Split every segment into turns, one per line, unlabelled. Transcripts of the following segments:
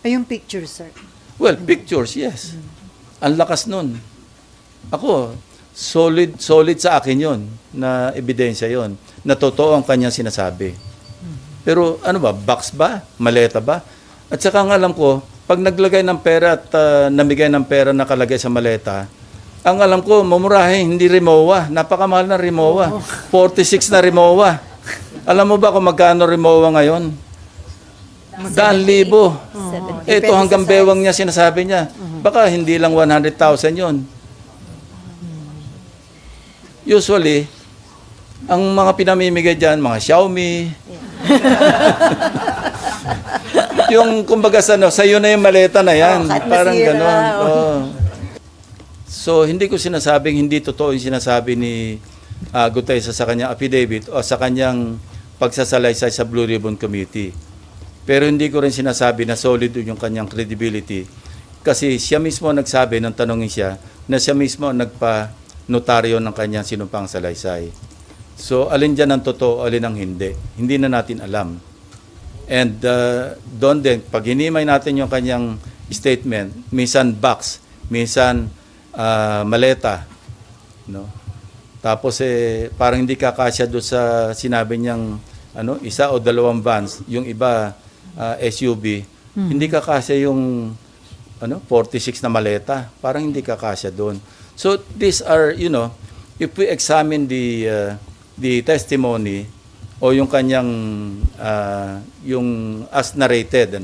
Ay, yung picture, sir.
Well, pictures, yes. Ang lakas nun. Ako, solid sa akin yon na ebidensya yon na totoo ang kanyang sinasabi. Pero ano ba, box ba? Maleta ba? At saka ang alam ko, pag naglagay ng pera at namigay ng pera nakalagay sa maleta, ang alam ko, mamurahin, hindi Rimowa. Napakamahal na Rimowa. 46 na Rimowa. Alam mo ba kung magkano Rimowa ngayon? 100,000. Ito hanggang bewang niya sinasabi niya. Baka hindi lang 100,000 yon. Usually, ang mga pinamimigay dyan, mga Xiaomi. Yung kumbaga sa'yo na yung maleta na yan. Parang gano'n. Oh. So, hindi ko sinasabing hindi totoo yung sinasabi ni Gutesa sa kanyang affidavit o sa kanyang pagsasalaysay sa Blue Ribbon Committee. Pero hindi ko rin sinasabi na solid yung kanyang credibility. Kasi siya mismo nagsabi, nang tanongin siya, na siya mismo nagpa-notaryo ng kanyang sinumpang salaysay. So, alin dyan ang totoo, alin ang hindi. Hindi na natin alam. And doon din, pag hinimay natin yung kanyang statement, minsan box, minsan maleta, no? Tapos parang hindi kakasya doon sa sinabi niyang isa o dalawang vans, yung iba SUV, hindi kakasya yung 46 na maleta, parang hindi kakasya doon. So these are, if we examine the testimony o yung kanyang yung as narrated,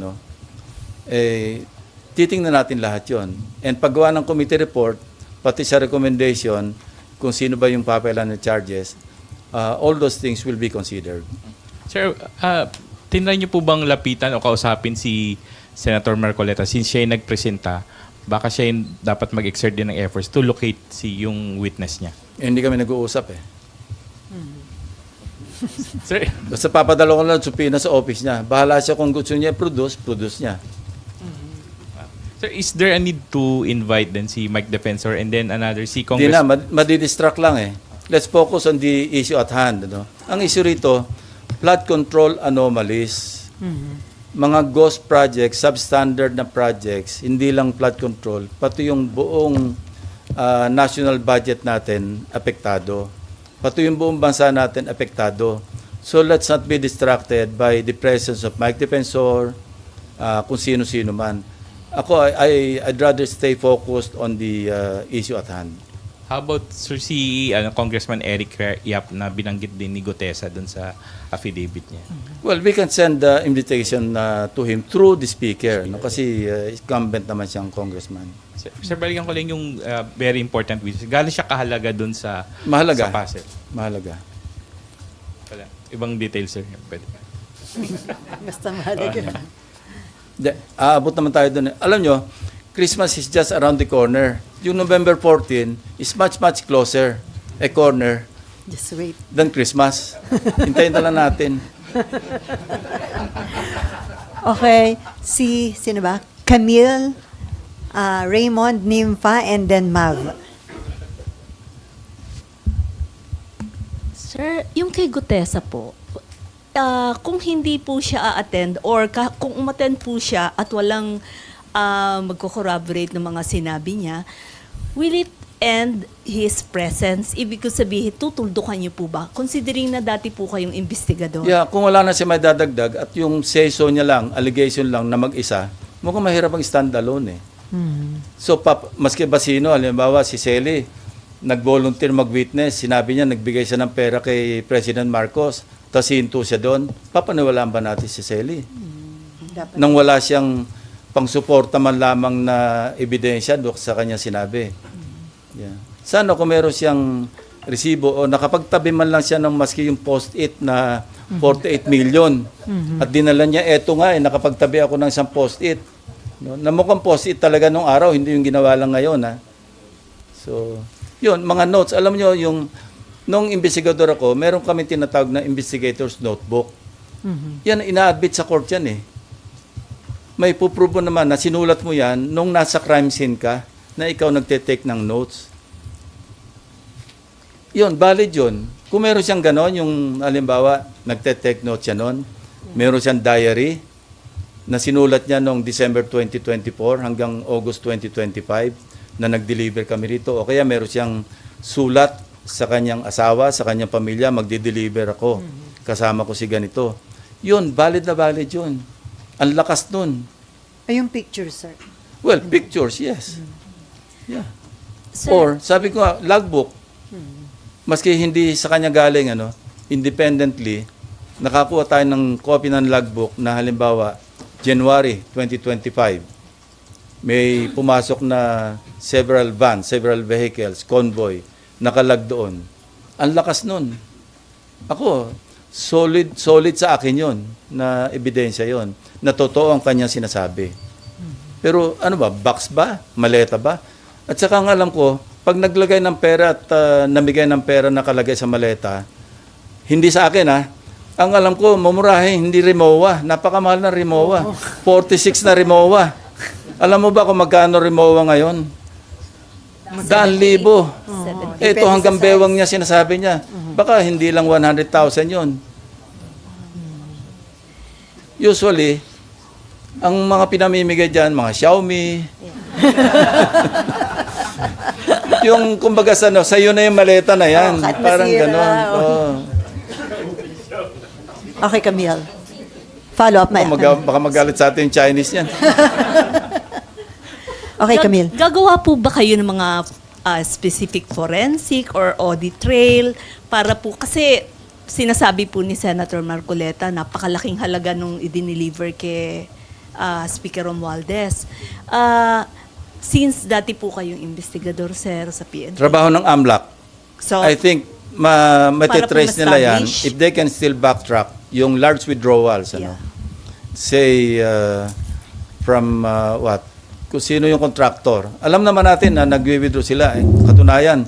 titingnan natin lahat yon. And paggawa ng committee report, pati sa recommendation, kung sino ba yung papayalan ng charges, all those things will be considered.
Sir, tinry niyo po bang lapitan o kausapin si Senator Marcoleta since siya yung nagpresenta, baka siya yung dapat mag-exert din ng efforts to locate yung witness niya?
Hindi kami nag-uusap
Sir,
Basta papadala ko lang supina sa office niya. Bahala siya kung gusto niya produce niya.
Sir, is there a need to invite then si Mike Defensor and then another si
Hindi
Congress?
na, madidistract lang Let's focus on the issue at hand. Ang issue rito, flood control anomalies. Mga ghost projects, substandard na projects, hindi lang flood control, pati yung buong national budget natin apektado. Pati yung buong bansa natin apektado. So let's not be distracted by the presence of Mike Defensor, kung sino-sino man. Ako, I'd rather stay focused on the issue at hand.
How about Sir si Congressman Eric Yap na binanggit din ni Gutesa dun sa affidavit niya?
Well, we can send the invitation to him through the speaker, kasi incumbent naman siyang congressman.
Sir, balikan ko lang yung very important witness. Gaano siya kahalaga dun sa
Mahalaga.
sa puzzle?
Mahalaga.
Wala. Ibang details, sir. Pwede.
Basta mahalaga.
Aabot naman tayo doon. Alam nyo, Christmas is just around the corner. Yung November 14 is much, much closer a corner
Just wait.
than Christmas. Hintayin na lang natin.
Okay. Sino ba? Camille, Raymond, Nympha, and then Mav.
Sir, yung kay Gutesa po, kung hindi po siya a-attend or kung umattend po siya at walang magko-corroborate ng mga sinabi niya, will it end his presence? Ibig ko sabihin, tutuldukan niyo po ba? Considering na dati po kayong investigador.
Yeah, kung wala na siya may dadagdag at yung say-so niya lang, allegation lang na mag-isa, mukhang mahirap ang stand-alone So, maski ba sino, halimbawa si Sally, nag-volunteer mag-witness, sinabi niya, nagbigay siya ng pera kay President Marcos, tapos hinto siya doon, papaniwalaan ba natin si Sally?
Dapat.
Nang wala siyang pangsuporta man lamang na ebidensya doon sa kanya sinabi. Yeah. Sana kung meron siyang resibo o nakapagtabi man lang siya ng maski yung post-it na 48 million. At dinala niya, eto nga nakapagtabi ako ng isang post-it. No? Na mukhang post-it talaga nung araw, hindi yung ginawa lang ngayon. So, yun, mga notes. Alam nyo, nung investigador ako, meron kami tinatawag na investigator's notebook. Yan, ina-admit sa court yan May puprobo naman na sinulat mo yan nung nasa crime scene ka na ikaw nagte-take ng notes. Yun, valid yun. Kung meron siyang ganon, yung halimbawa, nagte-take notes siya nun, meron siyang diary, na sinulat niya noong December 2024 hanggang August 2025 na nag-deliver kami rito. O kaya meron siyang sulat sa kanyang asawa, sa kanyang pamilya, magde-deliver ako. Kasama ko si ganito. Yun, valid na valid yun. Ang lakas nun.
Ay, yung picture, sir.
Well, pictures, yes. Yeah.
Sir,
Or, sabi ko nga, logbook. Maski hindi sa kanya galing, independently, nakakuha tayo ng copy ng logbook na halimbawa, January 2025, may pumasok na several vans, several vehicles, convoy, nakalag doon. Ang lakas nun. Ako, solid sa akin yon na ebidensya yon na totoo ang kanyang sinasabi. Pero ano ba, box ba? Maleta ba? At saka ang alam ko, pag naglagay ng pera at namigay ng pera nakalagay sa maleta, hindi sa akin ang alam ko, mamurahin, hindi Rimowa. Napakamahal na Rimowa. 46 na Rimowa. Alam mo ba kung magkano Rimowa ngayon? 100,000. Ito hanggang bewang niya sinasabi niya. Baka hindi lang 100,000 yon. Usually, ang mga pinamimigay dyan, mga Xiaomi. Yung kumbaga sa'yo na yung maleta na yan.
Kahit
Parang
masira,
ganon.
Okay, Camille. Follow up, Maya.
Baka magalit sa atin yung Chinese yan.
Okay, Camille.
Gagawa po ba kayo ng mga specific forensic or audit trail para po, kasi sinasabi po ni Senator Marcoleta, napakalaking halaga nung i-deliver kay Speaker Romualdez. Since dati po kayong investigador, sir, sa PNP.
Trabaho ng AMLAC.
So,
I think matitrace nila yan
ma-establish.
if they can still backtrack yung large withdrawals.
Yeah.
Say, from what? Kung sino yung contractor. Alam naman natin na nag-withdraw sila. Katunayan,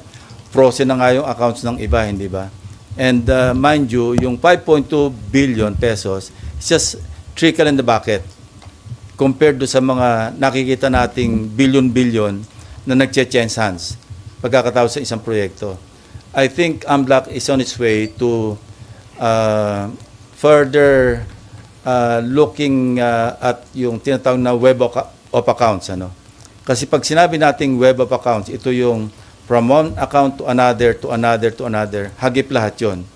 frozen na nga yung accounts ng iba, hindi ba? And mind you, yung 5.2 billion pesos is just trickle in the bucket compared do sa mga nakikita nating billion-billion na nagche-change hands pagkakatapos sa isang proyekto. I think AMLAC is on its way to further looking at yung tinatawag na web of accounts. Kasi pag sinabi nating web of accounts, ito yung from one account to another, to another, to another, hagip lahat yon.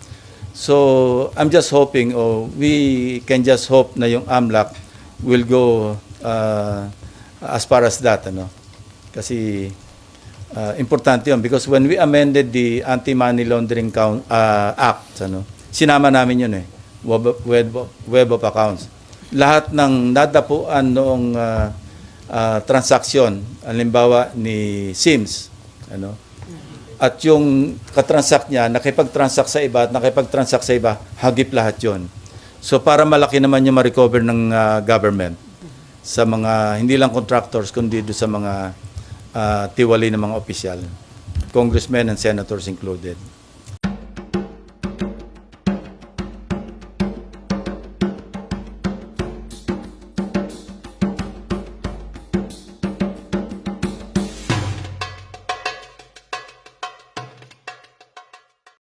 So, I'm just hoping, we can just hope na yung AMLAC will go as far as that. Kasi importante yun because when we amended the Anti-Money Laundering Act, sinama namin yun web of accounts. Lahat ng nadapuan noong transaksyon, halimbawa ni Sims, at yung katransact niya, nakipag-transact sa iba at nakipag-transact sa iba, hagip lahat yon. So para malaki naman yung ma-recover ng government sa mga, hindi lang contractors, kundi doon sa mga tiwali ng mga opisyal, congressmen and senators included.